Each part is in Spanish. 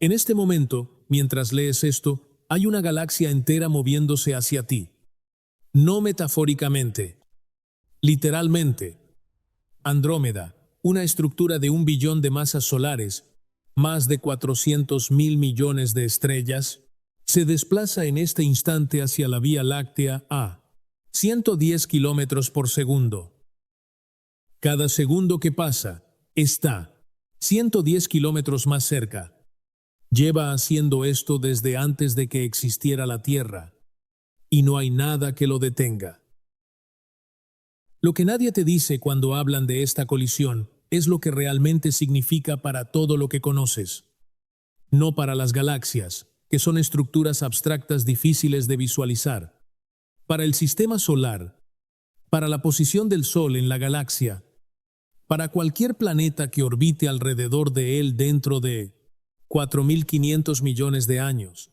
En este momento, mientras lees esto, hay una galaxia entera moviéndose hacia ti. No metafóricamente, literalmente. Andrómeda, una estructura de 1 billón de masas solares, más de 400.000 millones de estrellas, se desplaza en este instante hacia la Vía Láctea a 110 kilómetros por segundo. Cada segundo que pasa está 110 kilómetros más cerca. Lleva haciendo esto desde antes de que existiera la Tierra, y no hay nada que lo detenga. Lo que nadie te dice cuando hablan de esta colisión es lo que realmente significa para todo lo que conoces. No para las galaxias, que son estructuras abstractas difíciles de visualizar. Para el sistema solar, para la posición del Sol en la galaxia, para cualquier planeta que orbite alrededor de él dentro de 4.500 millones de años.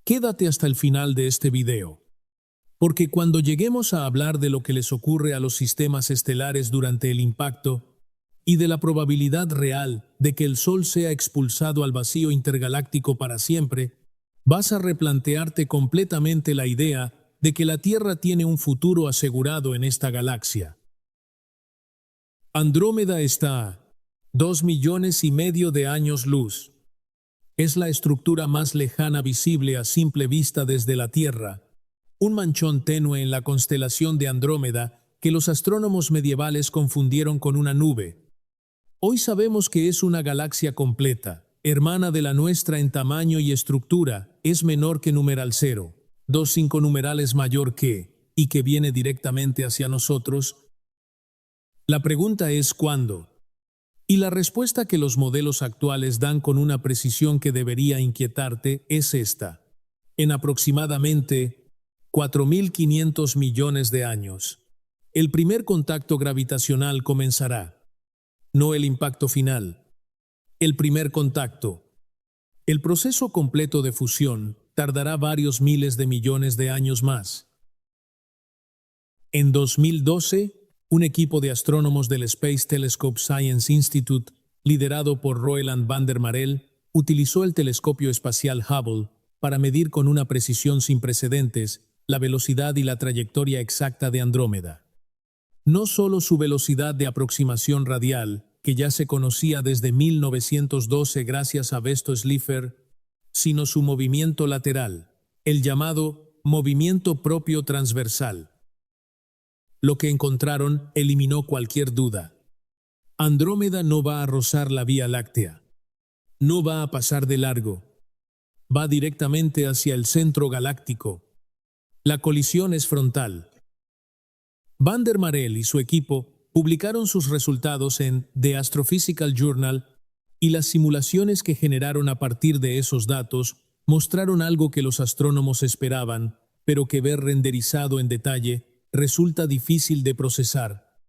Quédate hasta el final de este video, porque cuando lleguemos a hablar de lo que les ocurre a los sistemas estelares durante el impacto y de la probabilidad real de que el Sol sea expulsado al vacío intergaláctico para siempre, vas a replantearte completamente la idea de que la Tierra tiene un futuro asegurado en esta galaxia. Andrómeda está a 2,5 millones de años luz. Es la estructura más lejana visible a simple vista desde la Tierra, un manchón tenue en la constelación de Andrómeda que los astrónomos medievales confundieron con una nube. Hoy sabemos que es una galaxia completa, hermana de la nuestra en tamaño y estructura, es menor que numeral 0, 2,5 numerales mayor que, y que viene directamente hacia nosotros. La pregunta es ¿cuándo? Y la respuesta que los modelos actuales dan con una precisión que debería inquietarte es esta: en aproximadamente 4.500 millones de años, el primer contacto gravitacional comenzará. No el impacto final, el primer contacto. El proceso completo de fusión tardará varios miles de millones de años más. En 2012, un equipo de astrónomos del Space Telescope Science Institute, liderado por Roeland van der Marel, utilizó el telescopio espacial Hubble para medir con una precisión sin precedentes la velocidad y la trayectoria exacta de Andrómeda. No solo su velocidad de aproximación radial, que ya se conocía desde 1912 gracias a Besto Slipher, sino su movimiento lateral, el llamado movimiento propio transversal. Lo que encontraron eliminó cualquier duda. Andrómeda no va a rozar la Vía Láctea. No va a pasar de largo. Va directamente hacia el centro galáctico. La colisión es frontal. Van der Marel y su equipo publicaron sus resultados en The Astrophysical Journal y las simulaciones que generaron a partir de esos datos mostraron algo que los astrónomos esperaban, pero que ver renderizado en detalle resulta difícil de procesar.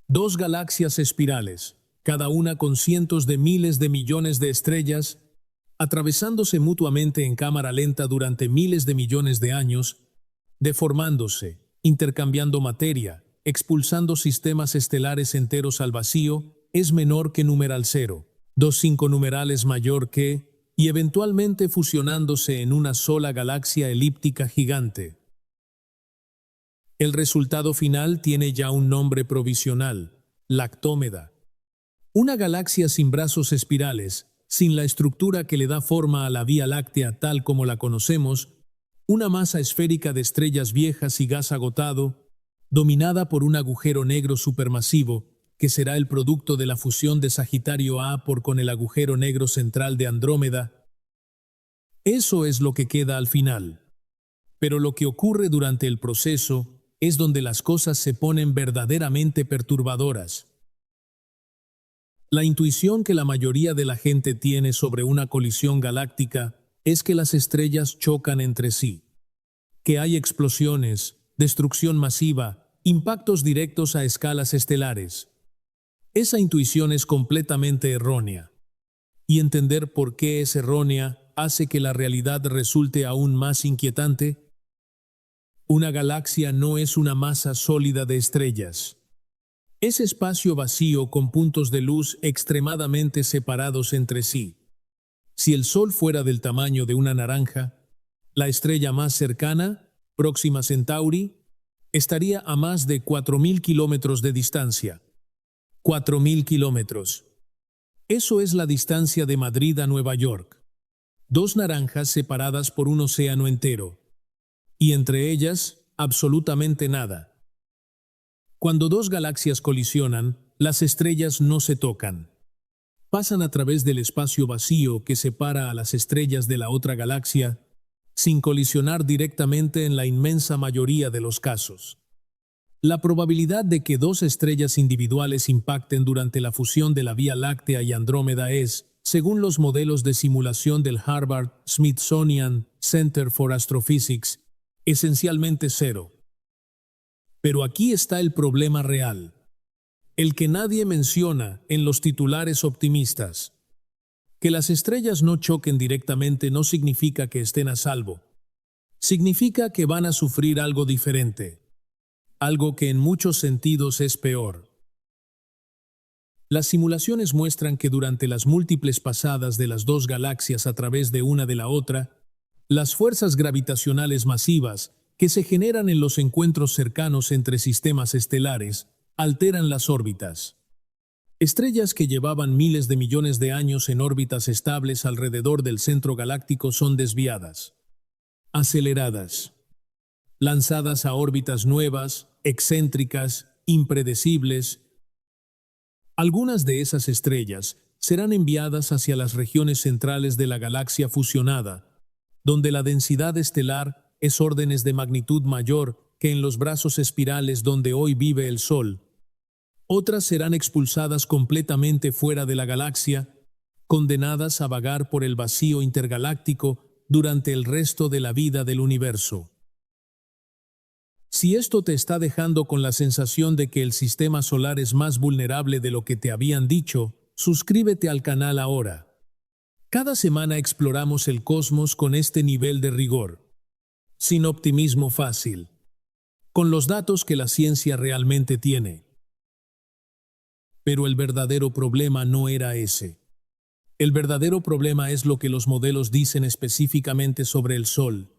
Dos galaxias espirales, cada una con cientos de miles de millones de estrellas, atravesándose mutuamente en cámara lenta durante miles de millones de años, deformándose, intercambiando materia, expulsando sistemas estelares enteros al vacío, es menor que numeral 0, 2,5 numerales mayor que, y eventualmente fusionándose en una sola galaxia elíptica gigante. El resultado final tiene ya un nombre provisional: Lactómeda. Una galaxia sin brazos espirales, sin la estructura que le da forma a la Vía Láctea tal como la conocemos, una masa esférica de estrellas viejas y gas agotado, dominada por un agujero negro supermasivo, que será el producto de la fusión de Sagitario A con el agujero negro central de Andrómeda. Eso es lo que queda al final. Pero lo que ocurre durante el proceso es donde las cosas se ponen verdaderamente perturbadoras. La intuición que la mayoría de la gente tiene sobre una colisión galáctica es que las estrellas chocan entre sí, que hay explosiones, destrucción masiva, impactos directos a escalas estelares. Esa intuición es completamente errónea, y entender por qué es errónea hace que la realidad resulte aún más inquietante. Una galaxia no es una masa sólida de estrellas. Es espacio vacío con puntos de luz extremadamente separados entre sí. Si el Sol fuera del tamaño de una naranja, la estrella más cercana, Próxima Centauri, estaría a más de 4.000 kilómetros de distancia. 4.000 kilómetros. Eso es la distancia de Madrid a Nueva York. Dos naranjas separadas por un océano entero. Y entre ellas, absolutamente nada. Cuando dos galaxias colisionan, las estrellas no se tocan. Pasan a través del espacio vacío que separa a las estrellas de la otra galaxia, sin colisionar directamente en la inmensa mayoría de los casos. La probabilidad de que dos estrellas individuales impacten durante la fusión de la Vía Láctea y Andrómeda es, según los modelos de simulación del Harvard-Smithsonian Center for Astrophysics, esencialmente cero. Pero aquí está el problema real, el que nadie menciona en los titulares optimistas. Que las estrellas no choquen directamente no significa que estén a salvo. Significa que van a sufrir algo diferente, algo que en muchos sentidos es peor. Las simulaciones muestran que durante las múltiples pasadas de las dos galaxias a través de una de la otra, las fuerzas gravitacionales masivas que se generan en los encuentros cercanos entre sistemas estelares alteran las órbitas. Estrellas que llevaban miles de millones de años en órbitas estables alrededor del centro galáctico son desviadas, aceleradas, lanzadas a órbitas nuevas, excéntricas, impredecibles. Algunas de esas estrellas serán enviadas hacia las regiones centrales de la galaxia fusionada, donde la densidad estelar es órdenes de magnitud mayor que en los brazos espirales donde hoy vive el Sol. Otras serán expulsadas completamente fuera de la galaxia, condenadas a vagar por el vacío intergaláctico durante el resto de la vida del universo. Si esto te está dejando con la sensación de que el sistema solar es más vulnerable de lo que te habían dicho, suscríbete al canal ahora. Cada semana exploramos el cosmos con este nivel de rigor, sin optimismo fácil, con los datos que la ciencia realmente tiene. Pero el verdadero problema no era ese. El verdadero problema es lo que los modelos dicen específicamente sobre el Sol.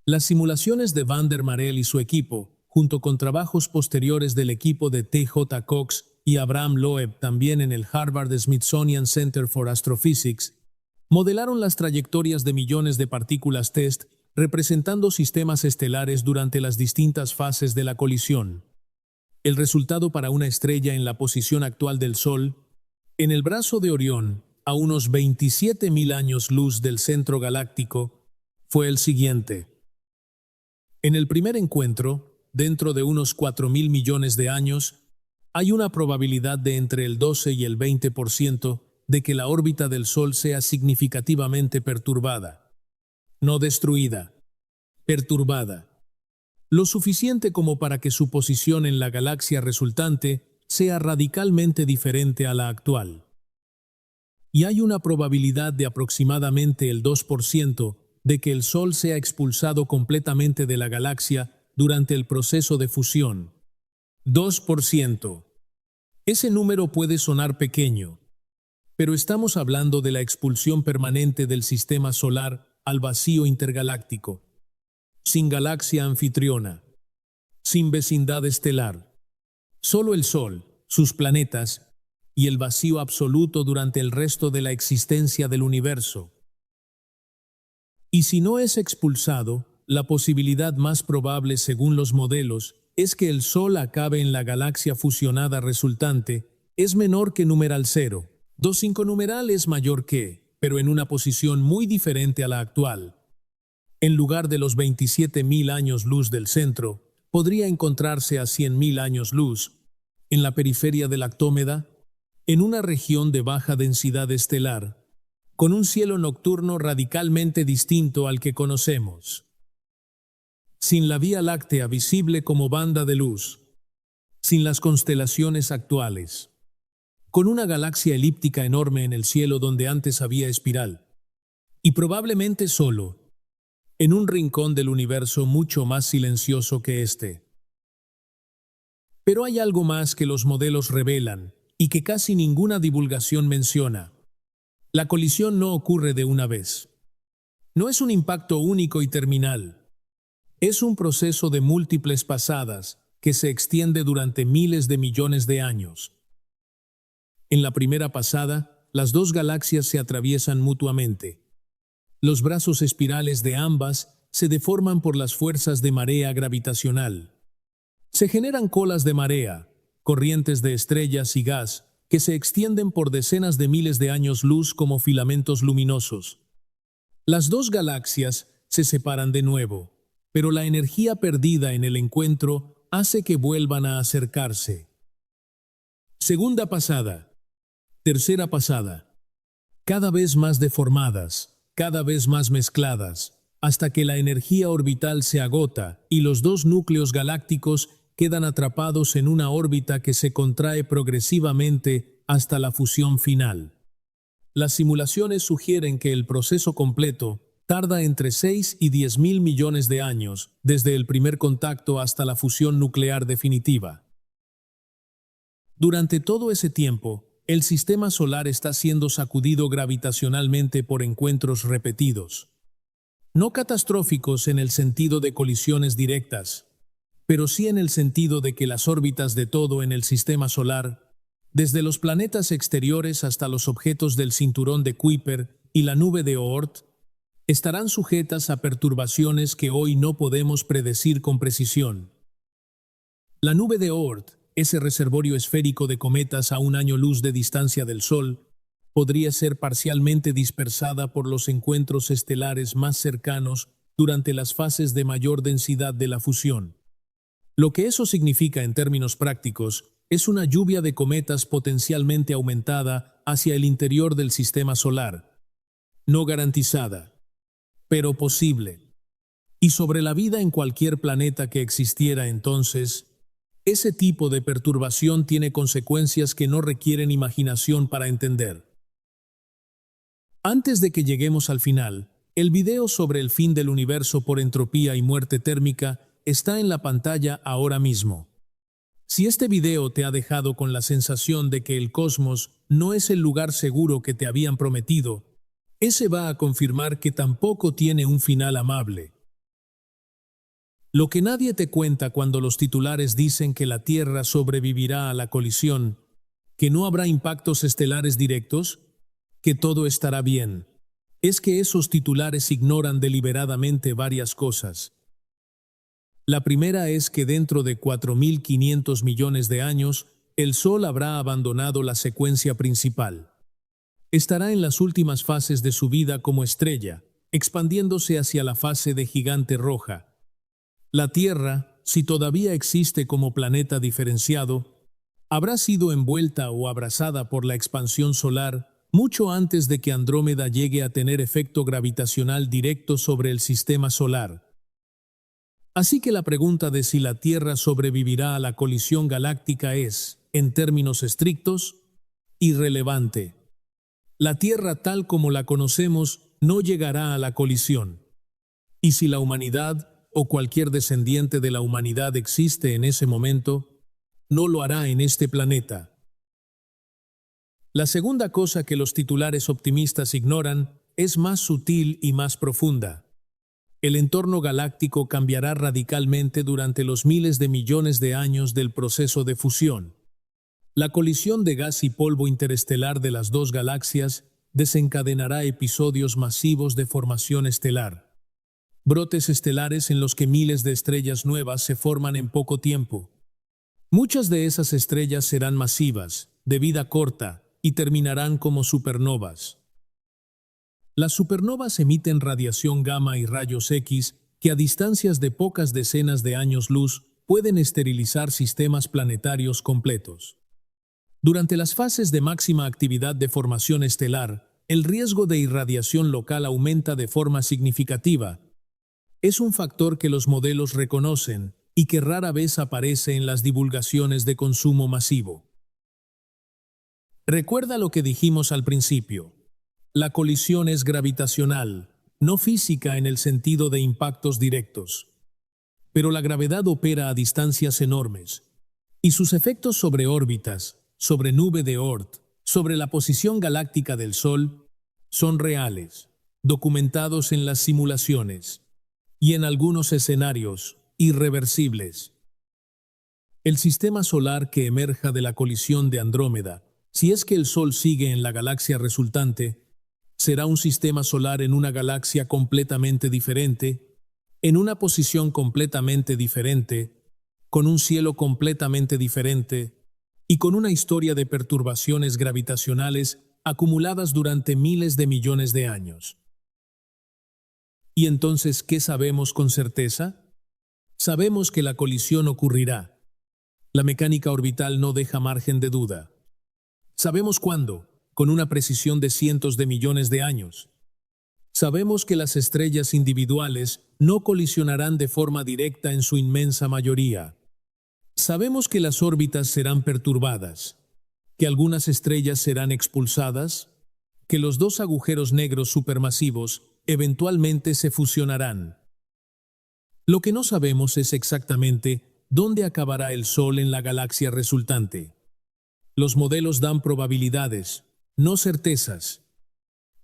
Las simulaciones de Van der Marel y su equipo, junto con trabajos posteriores del equipo de T.J. Cox y Abraham Loeb también en el Harvard-Smithsonian Center for Astrophysics, modelaron las trayectorias de millones de partículas test representando sistemas estelares durante las distintas fases de la colisión. El resultado para una estrella en la posición actual del Sol, en el brazo de Orión, a unos 27.000 años luz del centro galáctico, fue el siguiente. En el primer encuentro, dentro de unos 4.000 millones de años, hay una probabilidad de entre el 12 y el 20% de que la órbita del Sol sea significativamente perturbada. No destruida, perturbada. Lo suficiente como para que su posición en la galaxia resultante sea radicalmente diferente a la actual. Y hay una probabilidad de aproximadamente el 2% de que el Sol sea expulsado completamente de la galaxia durante el proceso de fusión. 2%. Ese número puede sonar pequeño, pero estamos hablando de la expulsión permanente del sistema solar al vacío intergaláctico, sin galaxia anfitriona, sin vecindad estelar, solo el Sol, sus planetas y el vacío absoluto durante el resto de la existencia del universo. Y si no es expulsado, la posibilidad más probable según los modelos es que el Sol acabe en la galaxia fusionada resultante es menor que numeral 0. 2,5 numeral es mayor que, pero en una posición muy diferente a la actual. En lugar de los 27.000 años luz del centro, podría encontrarse a 100.000 años luz, en la periferia del Actómeda, en una región de baja densidad estelar, con un cielo nocturno radicalmente distinto al que conocemos. Sin la Vía Láctea visible como banda de luz, sin las constelaciones actuales, con una galaxia elíptica enorme en el cielo donde antes había espiral, y probablemente solo, en un rincón del universo mucho más silencioso que este. Pero hay algo más que los modelos revelan y que casi ninguna divulgación menciona: La colisión no ocurre de una vez. No es un impacto único y terminal. Es un proceso de múltiples pasadas que se extiende durante miles de millones de años. En la primera pasada, las dos galaxias se atraviesan mutuamente. Los brazos espirales de ambas se deforman por las fuerzas de marea gravitacional. Se generan colas de marea, corrientes de estrellas y gas que se extienden por decenas de miles de años luz como filamentos luminosos. Las dos galaxias se separan de nuevo, pero la energía perdida en el encuentro hace que vuelvan a acercarse. Segunda pasada. Tercera pasada. Cada vez más deformadas, cada vez más mezcladas, hasta que la energía orbital se agota y los dos núcleos galácticos quedan atrapados en una órbita que se contrae progresivamente hasta la fusión final. Las simulaciones sugieren que el proceso completo tarda entre 6 y 10.000 millones de años, desde el primer contacto hasta la fusión nuclear definitiva. Durante todo ese tiempo, el sistema solar está siendo sacudido gravitacionalmente por encuentros repetidos. No catastróficos en el sentido de colisiones directas, pero sí en el sentido de que las órbitas de todo en el sistema solar, desde los planetas exteriores hasta los objetos del cinturón de Kuiper y la nube de Oort, estarán sujetas a perturbaciones que hoy no podemos predecir con precisión. La nube de Oort, ese reservorio esférico de cometas a 1 año luz de distancia del Sol, podría ser parcialmente dispersada por los encuentros estelares más cercanos durante las fases de mayor densidad de la fusión. Lo que eso significa en términos prácticos es una lluvia de cometas potencialmente aumentada hacia el interior del sistema solar. No garantizada, pero posible. Y sobre la vida en cualquier planeta que existiera entonces, ese tipo de perturbación tiene consecuencias que no requieren imaginación para entender. Antes de que lleguemos al final, el video sobre el fin del universo por entropía y muerte térmica está en la pantalla ahora mismo. Si este video te ha dejado con la sensación de que el cosmos no es el lugar seguro que te habían prometido, ese va a confirmar que tampoco tiene un final amable. Lo que nadie te cuenta cuando los titulares dicen que la Tierra sobrevivirá a la colisión, que no habrá impactos estelares directos, que todo estará bien, es que esos titulares ignoran deliberadamente varias cosas. La primera es que dentro de 4.500 millones de años, el Sol habrá abandonado la secuencia principal. Estará en las últimas fases de su vida como estrella, expandiéndose hacia la fase de gigante roja. La Tierra, si todavía existe como planeta diferenciado, habrá sido envuelta o abrazada por la expansión solar mucho antes de que Andrómeda llegue a tener efecto gravitacional directo sobre el sistema solar. Así que la pregunta de si la Tierra sobrevivirá a la colisión galáctica es, en términos estrictos, irrelevante. La Tierra tal como la conocemos no llegará a la colisión. Y si la humanidad o cualquier descendiente de la humanidad existe en ese momento, no lo hará en este planeta. La segunda cosa que los titulares optimistas ignoran es más sutil y más profunda. El entorno galáctico cambiará radicalmente durante los miles de millones de años del proceso de fusión. La colisión de gas y polvo interestelar de las dos galaxias desencadenará episodios masivos de formación estelar. Brotes estelares en los que miles de estrellas nuevas se forman en poco tiempo. Muchas de esas estrellas serán masivas, de vida corta, y terminarán como supernovas. Las supernovas emiten radiación gamma y rayos X que a distancias de pocas decenas de años luz pueden esterilizar sistemas planetarios completos. Durante las fases de máxima actividad de formación estelar, el riesgo de irradiación local aumenta de forma significativa. Es un factor que los modelos reconocen y que rara vez aparece en las divulgaciones de consumo masivo. Recuerda lo que dijimos al principio. La colisión es gravitacional, no física en el sentido de impactos directos. Pero la gravedad opera a distancias enormes, y sus efectos sobre órbitas, sobre nube de Oort, sobre la posición galáctica del Sol, son reales, documentados en las simulaciones y en algunos escenarios irreversibles. El sistema solar que emerja de la colisión de Andrómeda, si es que el Sol sigue en la galaxia resultante, será un sistema solar en una galaxia completamente diferente, en una posición completamente diferente, con un cielo completamente diferente y con una historia de perturbaciones gravitacionales acumuladas durante miles de millones de años. ¿Y entonces qué sabemos con certeza? Sabemos que la colisión ocurrirá. La mecánica orbital no deja margen de duda. Sabemos cuándo, con una precisión de cientos de millones de años. Sabemos que las estrellas individuales no colisionarán de forma directa en su inmensa mayoría. Sabemos que las órbitas serán perturbadas, que algunas estrellas serán expulsadas, que los dos agujeros negros supermasivos eventualmente se fusionarán. Lo que no sabemos es exactamente dónde acabará el Sol en la galaxia resultante. Los modelos dan probabilidades, no certezas.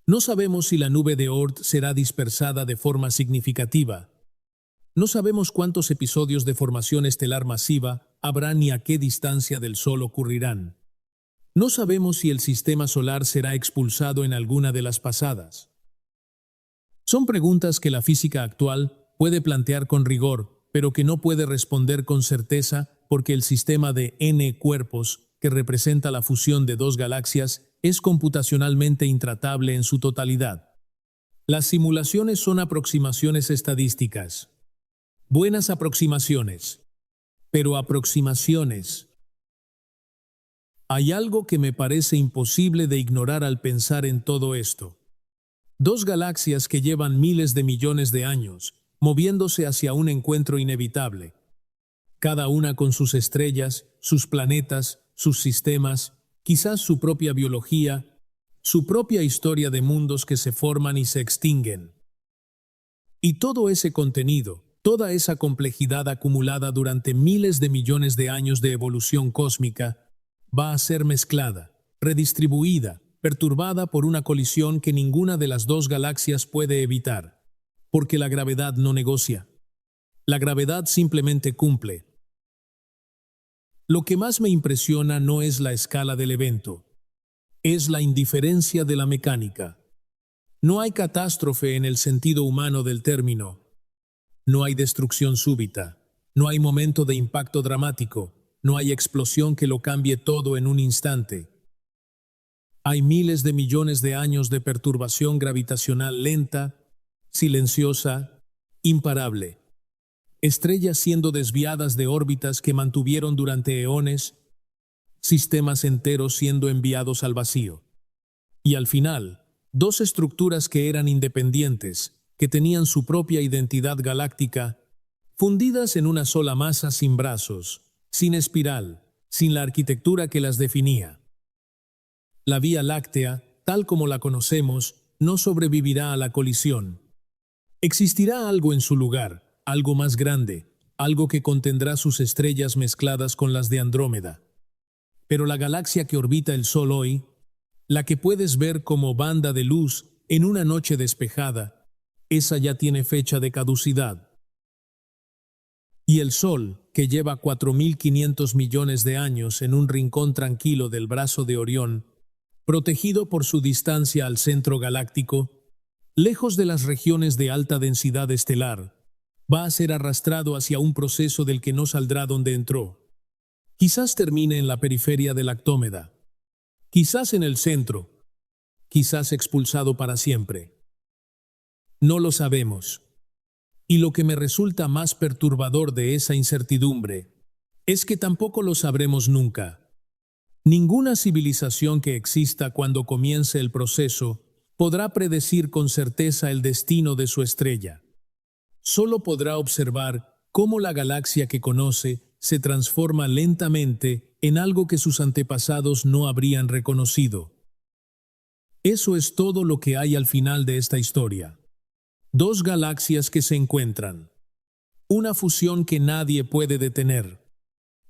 No sabemos si la nube de Oort será dispersada de forma significativa. No sabemos cuántos episodios de formación estelar masiva habrá ni a qué distancia del Sol ocurrirán. No sabemos si el sistema solar será expulsado en alguna de las pasadas. Son preguntas que la física actual puede plantear con rigor, pero que no puede responder con certeza porque el sistema de n cuerpos, que representa la fusión de dos galaxias, es computacionalmente intratable en su totalidad. Las simulaciones son aproximaciones estadísticas. Buenas aproximaciones, pero aproximaciones. Hay algo que me parece imposible de ignorar al pensar en todo esto. Dos galaxias que llevan miles de millones de años, moviéndose hacia un encuentro inevitable. Cada una con sus estrellas, sus planetas, sus sistemas, quizás su propia biología, su propia historia de mundos que se forman y se extinguen. Y todo ese contenido, toda esa complejidad acumulada durante miles de millones de años de evolución cósmica, va a ser mezclada, redistribuida, perturbada por una colisión que ninguna de las dos galaxias puede evitar, porque la gravedad no negocia. La gravedad simplemente cumple. Lo que más me impresiona no es la escala del evento, es la indiferencia de la mecánica. No hay catástrofe en el sentido humano del término. No hay destrucción súbita, no hay momento de impacto dramático, no hay explosión que lo cambie todo en un instante. Hay miles de millones de años de perturbación gravitacional lenta, silenciosa, imparable. Estrellas siendo desviadas de órbitas que mantuvieron durante eones, sistemas enteros siendo enviados al vacío. Y al final, dos estructuras que eran independientes, que tenían su propia identidad galáctica, fundidas en una sola masa sin brazos, sin espiral, sin la arquitectura que las definía. La Vía Láctea, tal como la conocemos, no sobrevivirá a la colisión. Existirá algo en su lugar, algo más grande, algo que contendrá sus estrellas mezcladas con las de Andrómeda. Pero la galaxia que orbita el Sol hoy, la que puedes ver como banda de luz en una noche despejada, esa ya tiene fecha de caducidad. Y el Sol, que lleva 4.500 millones de años en un rincón tranquilo del brazo de Orión, protegido por su distancia al centro galáctico, lejos de las regiones de alta densidad estelar, va a ser arrastrado hacia un proceso del que no saldrá donde entró. Quizás termine en la periferia de Lactómeda, quizás en el centro, quizás expulsado para siempre. No lo sabemos. Y lo que me resulta más perturbador de esa incertidumbre es que tampoco lo sabremos nunca. Ninguna civilización que exista cuando comience el proceso podrá predecir con certeza el destino de su estrella. Solo podrá observar cómo la galaxia que conoce se transforma lentamente en algo que sus antepasados no habrían reconocido. Eso es todo lo que hay al final de esta historia. Dos galaxias que se encuentran. Una fusión que nadie puede detener.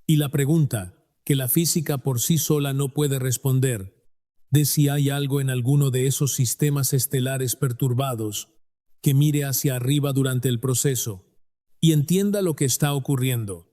Y la pregunta, que la física por sí sola no puede responder, de si hay algo en alguno de esos sistemas estelares perturbados, que mire hacia arriba durante el proceso y entienda lo que está ocurriendo.